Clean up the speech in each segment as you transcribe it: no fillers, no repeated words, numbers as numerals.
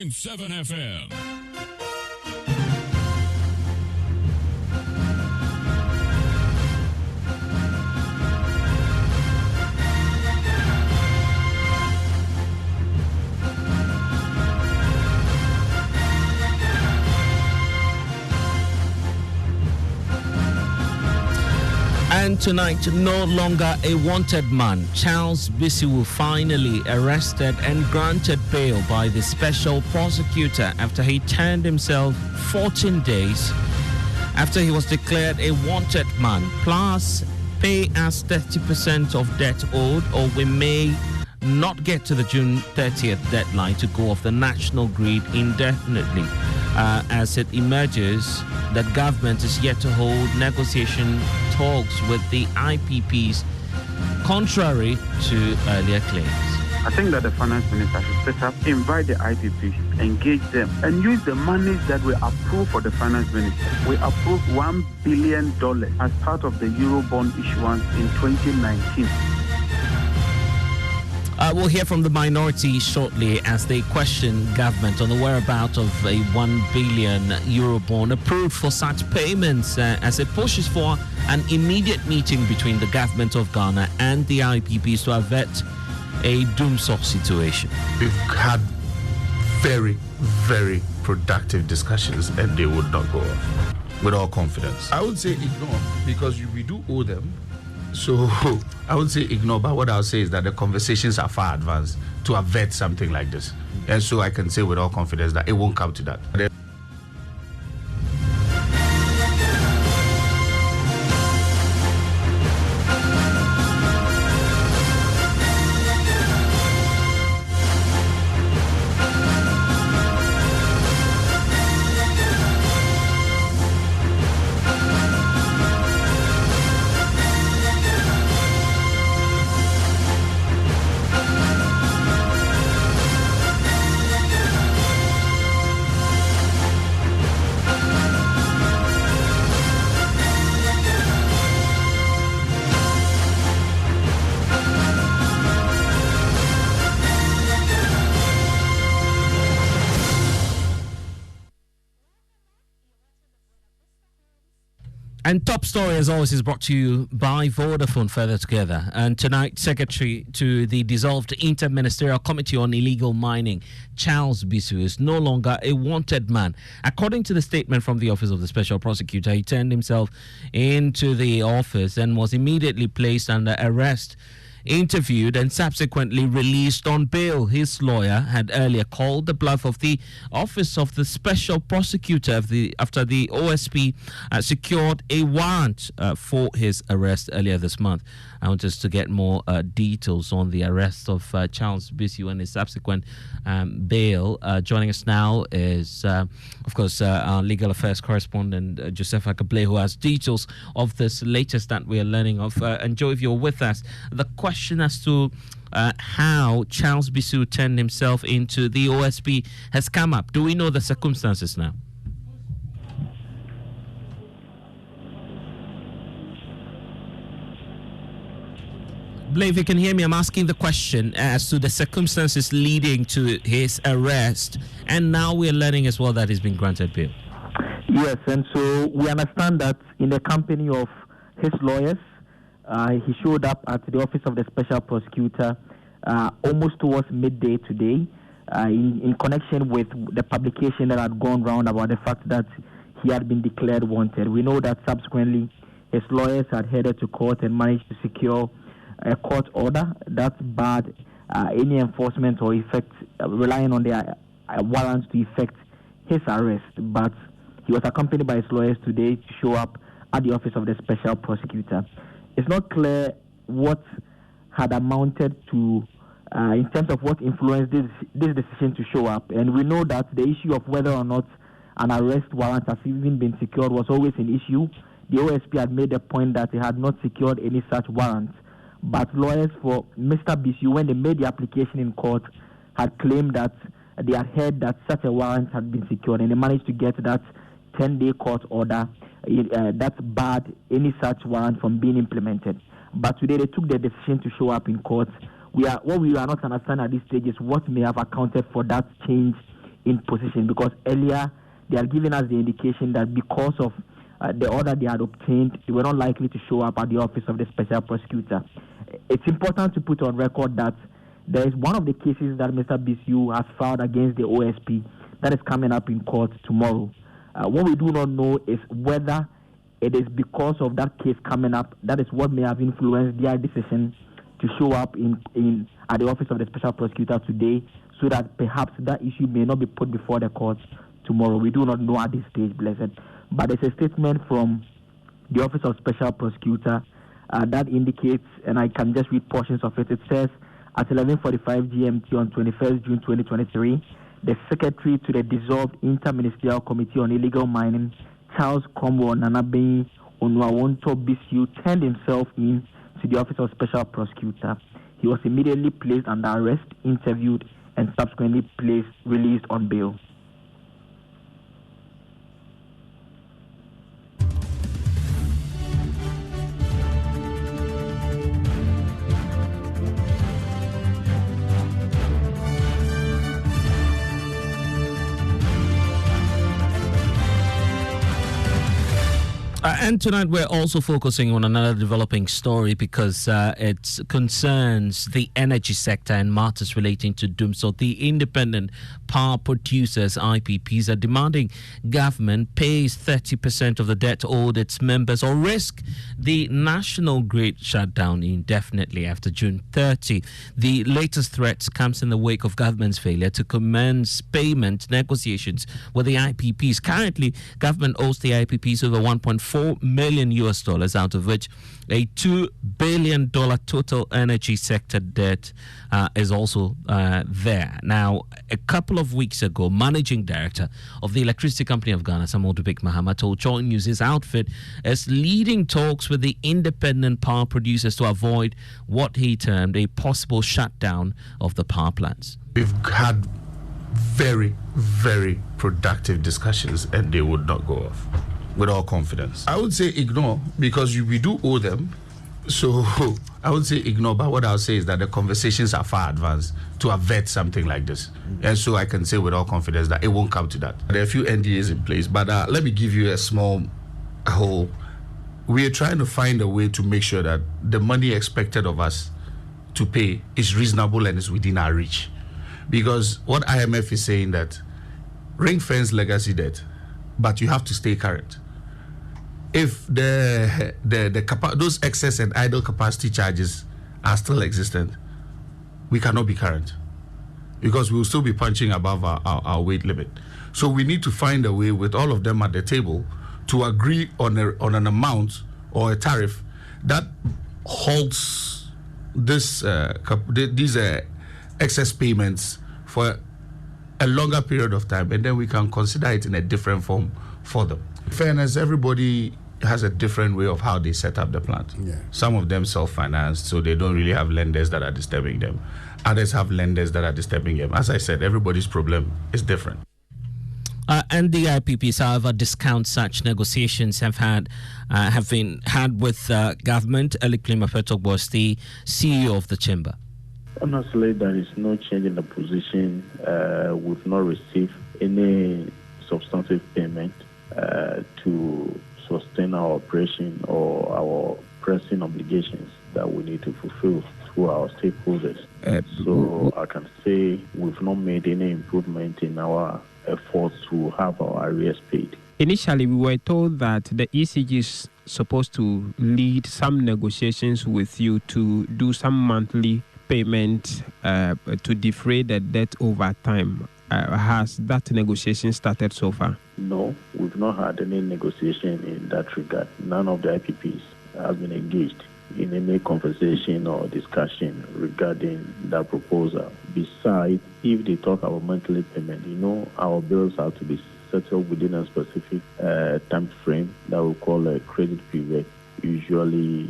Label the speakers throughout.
Speaker 1: 7 FM.
Speaker 2: And tonight, no longer a wanted man, Charles Bisiwu finally arrested and granted bail by the special prosecutor after he turned himself 14 days after he was declared a wanted man. Plus, pay us 30% of debt owed, or we may not get to the June 30th deadline to go off the national grid indefinitely. As it emerges that government is yet to hold negotiation talks with the IPPs, contrary to earlier claims.
Speaker 3: I think that the finance minister should set up, invite the IPPs, engage them, and use the monies that we approve for the finance minister. We approved $1 billion as part of the Eurobond issuance in 2019.
Speaker 2: We'll hear from the minority shortly as they question government on the whereabouts of a €1 billion Eurobond approved for such payments as it pushes for an immediate meeting between the government of Ghana and the IPPs to avert a doomsday situation.
Speaker 4: We've had very, very productive discussions and they would not go off with all confidence.
Speaker 5: I would say ignore because we do owe them. So I would say ignore, but what I'll say is that the conversations are far advanced to avert something like this. And so I can say with all confidence that it won't come to that.
Speaker 2: And Top Story, as always, is brought to you by Vodafone Further Together. And tonight, Secretary to the dissolved Inter-Ministerial Committee on Illegal Mining, Charles Bisiwu, is no longer a wanted man. According to the statement from the Office of the Special Prosecutor, he turned himself into the office and was immediately placed under arrest, interviewed and subsequently released on bail. His lawyer had earlier called the bluff of the Office of the Special Prosecutor after the OSP secured a warrant for his arrest earlier this month. I want us to get more details on the arrest of Charles Bisiwu and his subsequent bail. Joining us now is, of course, our legal affairs correspondent, Joseph Akable, who has details of this latest that we are learning of. And Joe, if you're with us, the question as to how Charles Bisiwu turned himself into the OSP has come up. Do we know the circumstances now? Blair, if you can hear me, I'm asking the question as to the circumstances leading to his arrest, and now we're learning as well that he's been granted bail.
Speaker 6: Yes, and so we understand that in the company of his lawyers, he showed up at the Office of the Special Prosecutor almost towards midday today in connection with the publication that had gone round about the fact that he had been declared wanted. We know that subsequently his lawyers had headed to court and managed to secure a court order that barred any enforcement or effect relying on their warrants to effect his arrest. But he was accompanied by his lawyers today to show up at the Office of the Special Prosecutor. It's not clear what had amounted to, in terms of what influenced this decision to show up. And we know that the issue of whether or not an arrest warrant has even been secured was always an issue. The OSP had made the point that they had not secured any such warrants. But lawyers for Mr. Bisiwu, when they made the application in court, had claimed that they had heard that such a warrant had been secured, and they managed to get that 10-day court order that barred any such warrant from being implemented. But today they took the decision to show up in court. What we are not understanding at this stage is what may have accounted for that change in position, because earlier they had given us the indication that because of the order they had obtained, they were not likely to show up at the office of the special prosecutor. It's important to put on record that there is one of the cases that Mr. Bisu has filed against the OSP that is coming up in court tomorrow. What we do not know is whether it is because of that case coming up that is what may have influenced their decision to show up at the office of the special prosecutor today, so that perhaps that issue may not be put before the court tomorrow. We do not know at this stage, Blessed. But it's a statement from the office of special prosecutor that indicates, and I can just read portions of it. It says, at 11:45 GMT on 21st June 2023, the secretary to the dissolved Interministerial Committee on Illegal Mining, Charles Cromwell Nanabe Onuawonto Bisu, turned himself in to the office of special prosecutor. He was immediately placed under arrest, interviewed, and subsequently released on bail.
Speaker 2: And tonight we're also focusing on another developing story because it concerns the energy sector and matters relating to doom. So the independent power producers, IPPs, are demanding government pays 30% of the debt owed its members or risk the national grid shutdown indefinitely after June 30. The latest threats comes in the wake of government's failure to commence payment negotiations with the IPPs. Currently, government owes the IPPs over $1.4 million US, out of which a $2 billion total energy sector debt is also there. Now, a couple of weeks ago, Managing Director of the Electricity Company of Ghana, Samodubik Mahama, told Joy News his outfit is leading talks with the independent power producers to avoid what he termed a possible shutdown of the power plants.
Speaker 5: We've had very, very productive discussions and they would not go off. With all confidence, I would say ignore, because we do owe them. So I would say ignore, but what I'll say is that the conversations are far advanced to avert something like this. And so I can say with all confidence that it won't come to that. There are a few NDAs in place, but let me give you a small whole. We are trying to find a way to make sure that the money expected of us to pay is reasonable and is within our reach. Because what IMF is saying that ring-fence legacy debt, but you have to stay current. If those excess and idle capacity charges are still existent, we cannot be current, because we will still be punching above our weight limit. So we need to find a way with all of them at the table to agree on an amount or a tariff that holds these excess payments for a longer period of time, and then we can consider it in a different form for them. In fairness, everybody has a different way of how they set up the plant. Yeah. Some of them self-financed, so they don't really have lenders that are disturbing them. Others have lenders that are disturbing them. As I said, everybody's problem is different.
Speaker 2: And the IPPs, however, discount such negotiations have been had with government. Eliklima Petog was the CEO of the chamber.
Speaker 1: Honestly, there is no change in the position. We've not received any substantive payment to sustain our operation or our pressing obligations that we need to fulfill through our stakeholders. So I can say we've not made any improvement in our efforts to have our arrears paid.
Speaker 7: Initially, we were told that the ECG is supposed to lead some negotiations with you to do some monthly payment to defray the debt over time. Has that negotiation started so far?
Speaker 1: No, we've not had any negotiation in that regard. None of the IPPs has been engaged in any conversation or discussion regarding that proposal. Besides, if they talk about monthly payment, our bills have to be settled within a specific time frame that we call a credit period. Usually,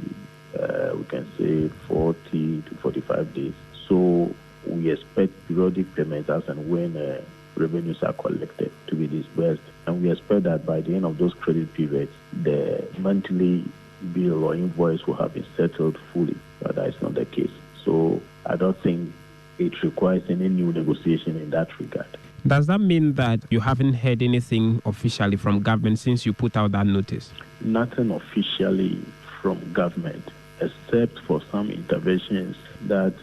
Speaker 1: we can say 40 to 45 days. So we expect periodic payments as and when revenues are collected to be disbursed. And we expect that by the end of those credit periods, the monthly bill or invoice will have been settled fully. But that is not the case. So I don't think it requires any new negotiation in that regard.
Speaker 7: Does that mean that you haven't heard anything officially from government since you put out that notice?
Speaker 1: Nothing officially from government, except for some interventions that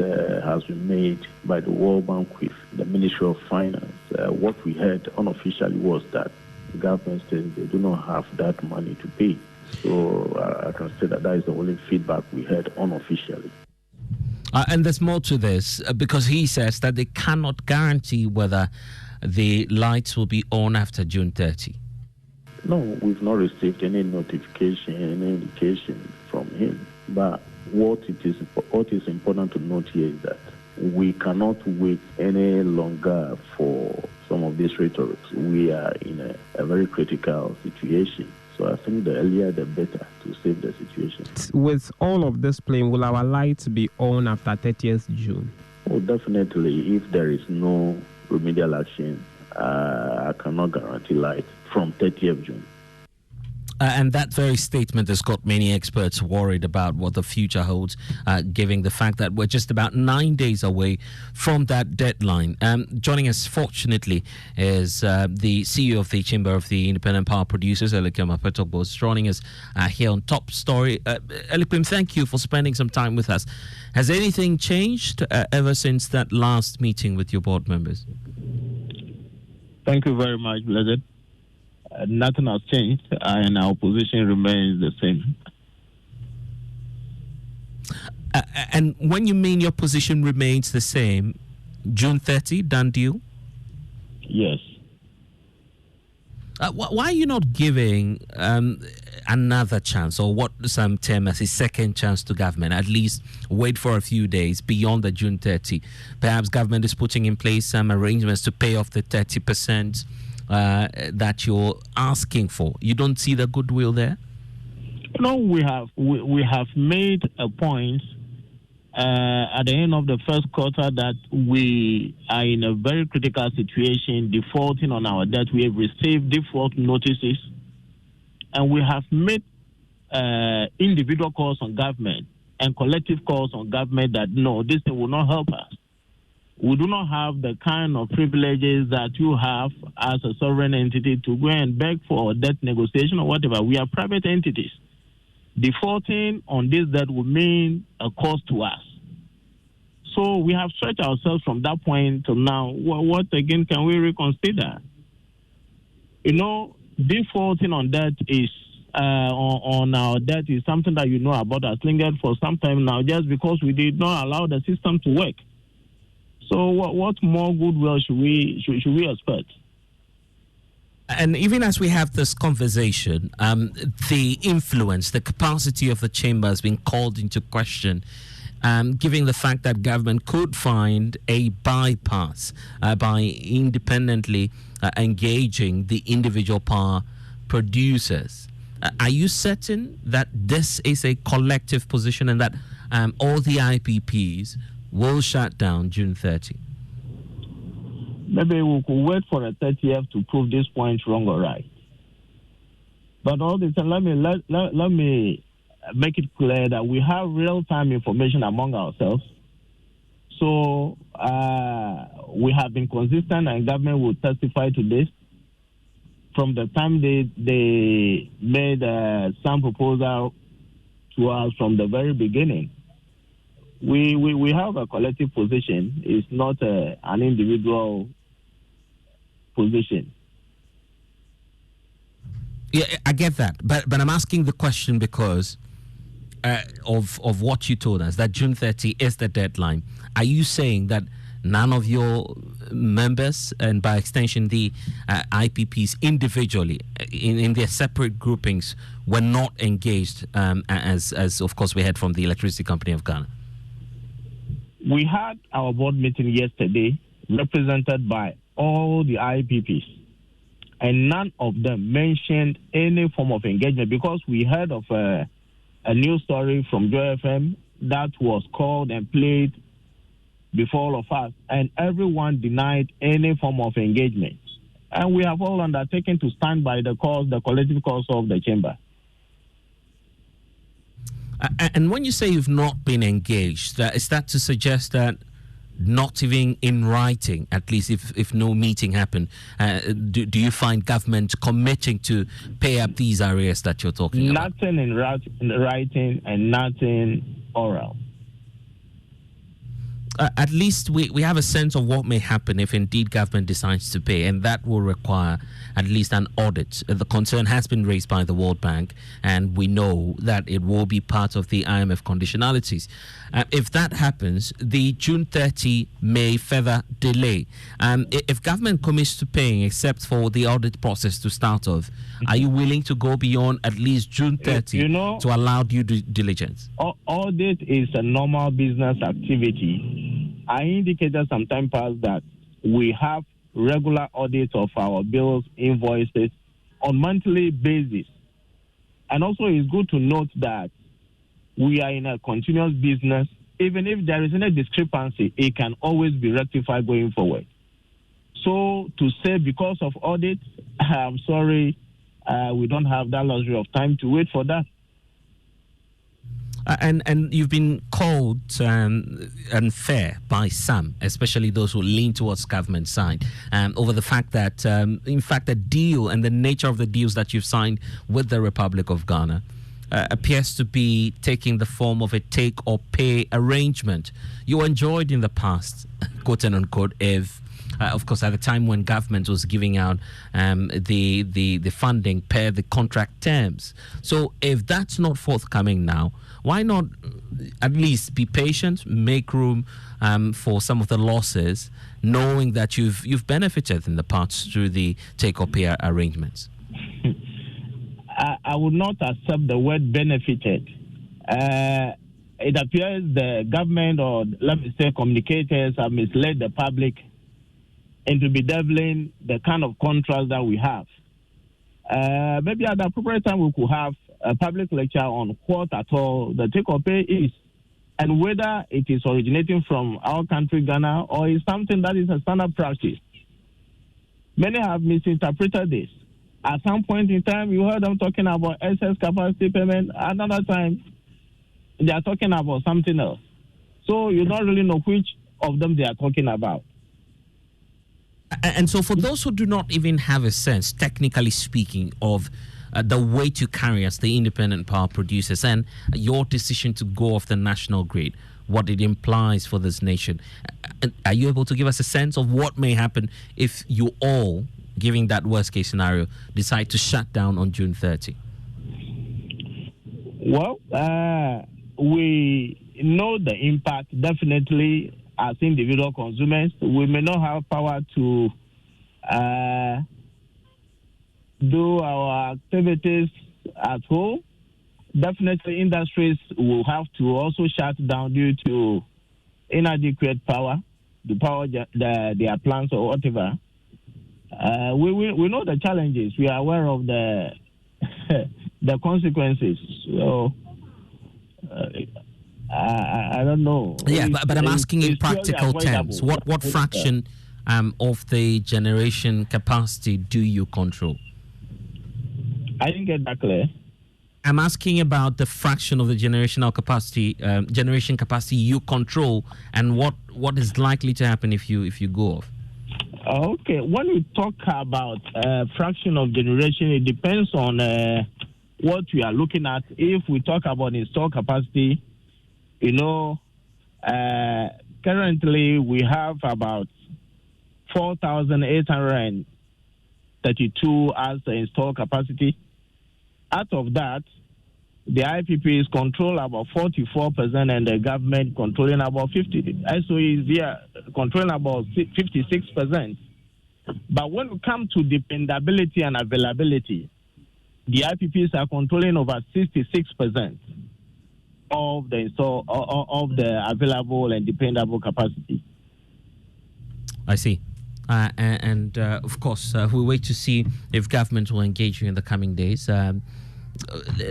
Speaker 1: has been made by the World Bank with the Ministry of Finance. What we heard unofficially was that the government says they do not have that money to pay. So I can say that is the only feedback we heard unofficially.
Speaker 2: And there's more to this because he says that they cannot guarantee whether the lights will be on after June 30.
Speaker 1: No, we've not received any notification, any indication from him. But what is important to note here is that we cannot wait any longer for some of these rhetorics. We are in a very critical situation. So I think the earlier the better to save the situation.
Speaker 7: With all of this playing, will our lights be on after 30th June?
Speaker 1: Oh, definitely. If there is no remedial action, I cannot guarantee light from 30th June.
Speaker 2: And that very statement has got many experts worried about what the future holds, given the fact that we're just about 9 days away from that deadline. Joining us, fortunately, is the CEO of the Chamber of the Independent Power Producers, Elikim Apetogbo, joining us here on Top Story. Elikim, thank you for spending some time with us. Has anything changed ever since that last meeting with your board members?
Speaker 8: Thank you very much, Blessed. Nothing has changed, and our position remains the same.
Speaker 2: And when you mean your position remains the same, June 30, done deal?
Speaker 8: Yes.
Speaker 2: Why are you not giving another chance, or what some term as a second chance to government? At least wait for a few days beyond the June 30. Perhaps government is putting in place some arrangements to pay off the 30% that you're asking for. You don't see the goodwill there?
Speaker 8: No, we have made a point at the end of the first quarter that we are in a very critical situation, defaulting on our debt. We have received default notices, and we have made individual calls on government and collective calls on government that no, this thing will not help us. We do not have the kind of privileges that you have as a sovereign entity to go and beg for debt negotiation or whatever. We are private entities. Defaulting on this debt will mean a cost to us. So we have stretched ourselves from that point to now. What again can we reconsider? You know, defaulting on debt is on our debt is something that you know about has lingered for some time now, just because we did not allow the system to work. So what more goodwill should we expect?
Speaker 2: And even as we have this conversation, the influence, the capacity of the chamber has been called into question, given the fact that government could find a bypass by independently engaging the individual power producers. Are you certain that this is a collective position and that all the IPPs will shut down June 30?
Speaker 8: Maybe we could wait for the 30th to prove this point wrong or right. But all this time, let me make it clear that we have real-time information among ourselves. So we have been consistent, and government will testify to this. From the time they made some proposal to us from the very beginning, we have a collective position. It's not an individual position.
Speaker 2: Yeah, I get that, but I'm asking the question because of what you told us, that June 30 is the deadline. Are you saying that none of your members, and by extension the IPPs individually, in their separate groupings, were not engaged, as of course we heard from the Electricity Company of Ghana?
Speaker 8: We had our board meeting yesterday, represented by all the IPPs, and none of them mentioned any form of engagement, because we heard of a news story from Joy FM that was called and played before all of us, and everyone denied any form of engagement. And we have all undertaken to stand by the cause, the collective cause of the chamber.
Speaker 2: And when you say you've not been engaged, is that to suggest that not even in writing, at least if no meeting happened, do you find government committing to pay up these arrears that you're talking about?
Speaker 8: Nothing in writing and nothing oral.
Speaker 2: At least we have a sense of what may happen if indeed government decides to pay, and that will require at least an audit. The concern has been raised by the World Bank, and we know that it will be part of the IMF conditionalities. If that happens, the June 30 may further delay. If government commits to paying, except for the audit process to start off, are you willing to go beyond at least June 30 to allow due diligence?
Speaker 8: Audit is a normal business activity. I indicated some time past that we have regular audits of our bills, invoices on monthly basis. And also it's good to note that we are in a continuous business. Even if there is any discrepancy, it can always be rectified going forward. So to say because of audit, I'm sorry, we don't have that luxury of time to wait for that.
Speaker 2: And you've been called unfair by some, especially those who lean towards government side, over the fact that, in fact, the deal and the nature of the deals that you've signed with the Republic of Ghana appears to be taking the form of a take or pay arrangement you enjoyed in the past, quote and unquote, if of course, at the time when government was giving out the funding per the contract terms. So if that's not forthcoming now, why not at least be patient, make room for some of the losses, knowing that you've benefited in the past through the take or pay arrangements?
Speaker 8: I would not accept the word benefited. It appears the government, or let me say communicators, have misled the public into bedeviling the kind of contracts that we have. Maybe at the appropriate time we could have a public lecture on what at all the take or pay is, and whether it is originating from our country, Ghana, or is something that is a standard practice. Many have misinterpreted this. At some point in time, you heard them talking about excess capacity payment. Another time, they are talking about something else. So you don't really know which of them they are talking about.
Speaker 2: And so for those who do not even have a sense, technically speaking, of the way to carry us, the independent power producers, and your decision to go off the national grid, what it implies for this nation, are you able to give us a sense of what may happen if you all, giving that worst case scenario, decide to shut down on June 30?
Speaker 8: Well, we know the impact definitely. As individual consumers, we may not have power to do our activities at home. Definitely, industries will have to also shut down due to inadequate power, the power their plants or whatever. We know the challenges. We are aware of the the consequences. So. I don't know.
Speaker 2: Yeah, but I'm asking in practical terms. What fraction of the generation capacity do you control?
Speaker 8: I didn't get that clear.
Speaker 2: I'm asking about the fraction of the generation capacity you control, and what is likely to happen if you go off.
Speaker 8: Okay, when we talk about fraction of generation, it depends on what we are looking at. If we talk about installed capacity, you know, currently we have about 4,832 as the installed capacity. Out of that, the IPPs control about 44% and the government controlling about 50%. SOE is there controlling about 56%. But when it comes to dependability and availability, the IPPs are controlling over 66%. Of the available and dependable capacity.
Speaker 2: I see. And of course, we'll wait to see if government will engage you in the coming days.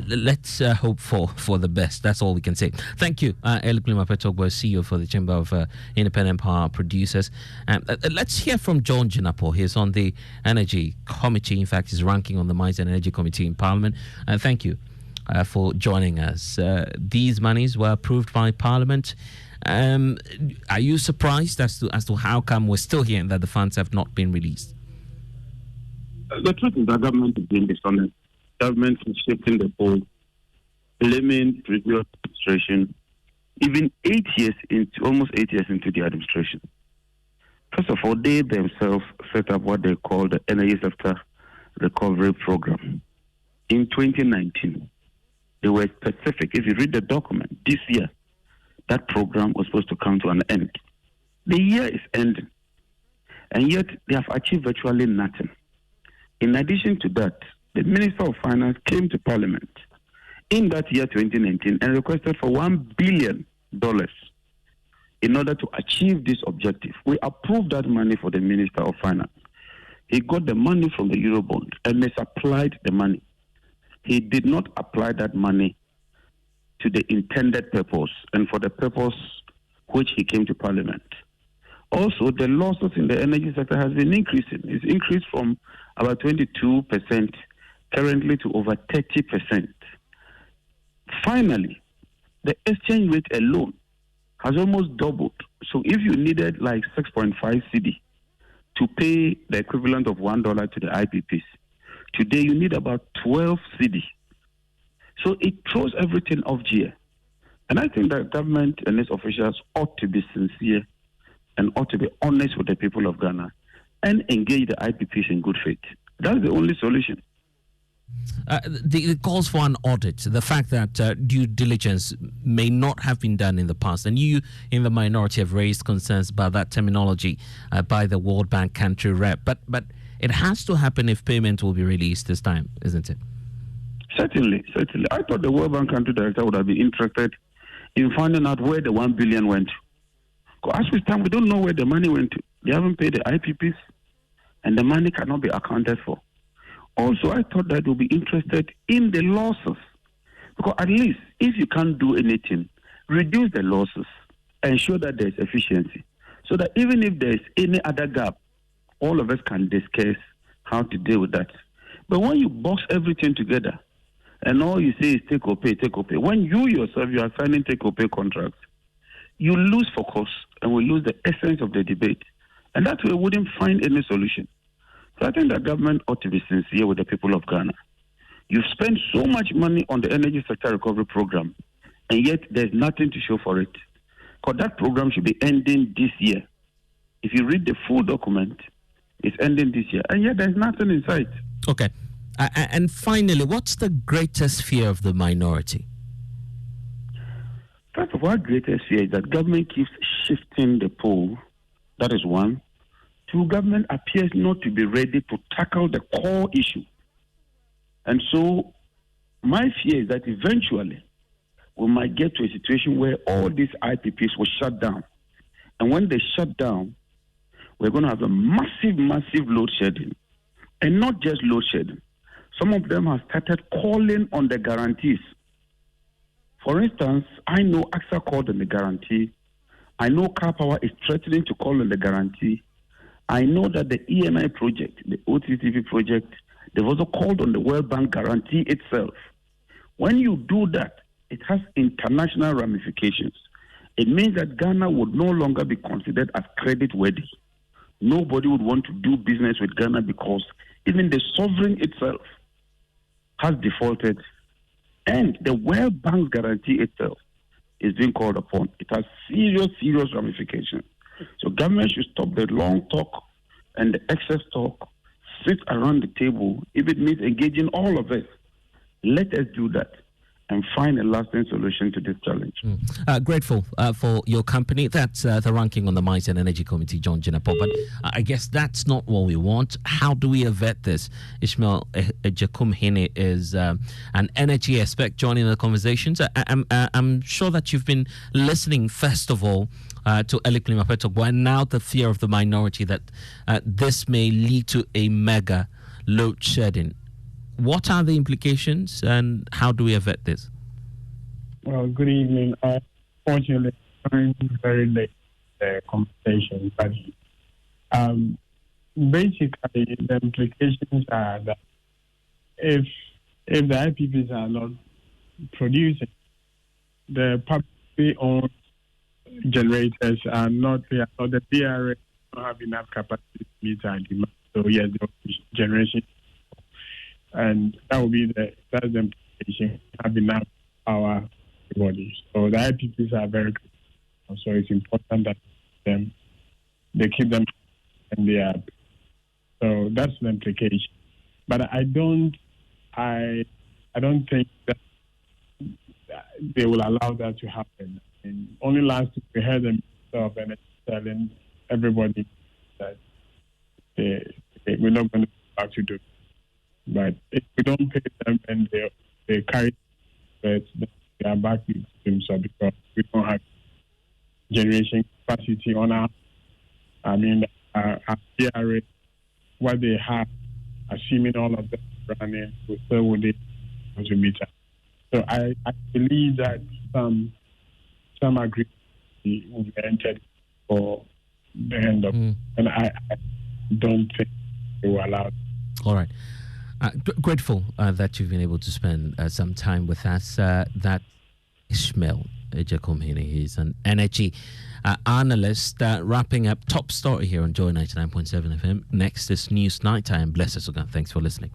Speaker 2: Let's hope for the best. That's all we can say. Thank you, Eliklima Petogbo, CEO for the Chamber of Independent Power Producers. Let's hear from John Jinapo. He's on the Energy Committee. In fact, he's ranking on the Mines and Energy Committee in Parliament. Thank you for joining us. These monies were approved by Parliament Are you surprised as to how come we're still hearing that the funds have not been released?
Speaker 3: The truth is that government is being dishonest. Government is shifting the pole, blaming previous administration, even almost 8 years into the administration. First of all, they themselves set up what they call the Energy Sector Recovery Program. In 2019, they were specific. If you read the document, this year, that program was supposed to come to an end. The year is ending, and yet they have achieved virtually nothing. In addition to that, the Minister of Finance came to Parliament in that year, 2019, and requested for $1 billion in order to achieve this objective. We approved that money for the Minister of Finance. He got the money from the Eurobond and misapplied the money. He did not apply that money to the intended purpose and for the purpose which he came to Parliament. Also, the losses in the energy sector has been increasing. It's increased from about 22% currently to over 30%. Finally, the exchange rate alone has almost doubled. So if you needed like 6.5 CD to pay the equivalent of $1 to the IPPs, today you need about 12 CD. So it throws everything off gear. And I think that government and its officials ought to be sincere and ought to be honest with the people of Ghana and engage the IPPs in good faith. That's the only solution.
Speaker 2: The calls for an audit, the fact that due diligence may not have been done in the past, and you in the minority have raised concerns about that terminology by the World Bank country rep. But it has to happen if payment will be released this time, isn't it?
Speaker 3: Certainly. I thought the World Bank country director would have been interested in finding out where the $1 billion went to. Because as we stand, we don't know where the money went to. They haven't paid the IPPs, and the money cannot be accounted for. Also, I thought that we'll be interested in the losses. Because at least, if you can't do anything, reduce the losses, ensure that there's efficiency. So that even if there's any other gap, all of us can discuss how to deal with that. But when you box everything together, and all you say is take or pay, when you yourself, you are signing take or pay contracts, you lose focus and we lose the essence of the debate. And that way we wouldn't find any solution. So I think the government ought to be sincere with the people of Ghana. You've spent so much money on the Energy Sector Recovery Program, and yet there's nothing to show for it. Because that program should be ending this year. If you read the full document, it's ending this year, and yet there's nothing in sight.
Speaker 2: Okay. And finally, what's the greatest fear of the minority?
Speaker 3: First of all, our greatest fear is that government keeps shifting the pole. That is one. Two, government appears not to be ready to tackle the core issue. And so my fear is that eventually we might get to a situation where all these IPPs will shut down. And when they shut down, we're going to have a massive load shedding. And not just load shedding. Some of them have started calling on the guarantees. For instance, I know AXA called on the guarantee. I know Car Power is threatening to call on the guarantee. I know that the EMI project, the OTTP project, they've also called on the World Bank guarantee itself. When you do that, it has international ramifications. It means that Ghana would no longer be considered as credit-worthy. Nobody would want to do business with Ghana because even the sovereign itself has defaulted, and the World Bank's guarantee itself is being called upon. It has serious ramifications. So government should stop the long talk and the excess talk, sit around the table. If it means engaging all of us, let us do that and find a lasting solution to this challenge.
Speaker 2: Grateful for your company. That's the ranking on the Mines and Energy Committee, John Jinapo. But I guess that's not what we want. How do we avert this? Ishmael Ejekumhene is an energy expert joining the conversations. I'm sure that you've been listening, first of all, to Elikli Mapetogbo, and now the fear of the minority that this may lead to a mega load shedding. What are the implications and how do we avert this?
Speaker 9: Well, good evening. Unfortunately, I'm very late in the conversation, but basically the implications are that if the IPPs are not producing, the publicly owned generators are not there, or the DRA don't have enough capacity to meet our demand. So yes, there will be generation, and that will be that's the implication. Have enough power bodies. So the IPPs are very critical. So it's important that they keep them and they are. So that's the implication. But I don't think that they will allow that to happen. And only last week we heard them telling everybody that we're not going to go back to do it. But if we don't pay them and they carry it, they are back with them. So because we don't have generation capacity on our DRA, what they have, assuming all of them running, we still would be able to meet up. So I believe that some agreement will be entered for the end of, and I don't think they will allow it.
Speaker 2: All right. Grateful that you've been able to spend some time with us. That Ishmael Ejekomhene, he's an energy analyst. Wrapping up top story here on Joy 99.7 FM. Next is News Nighttime. Bless us again. Thanks for listening.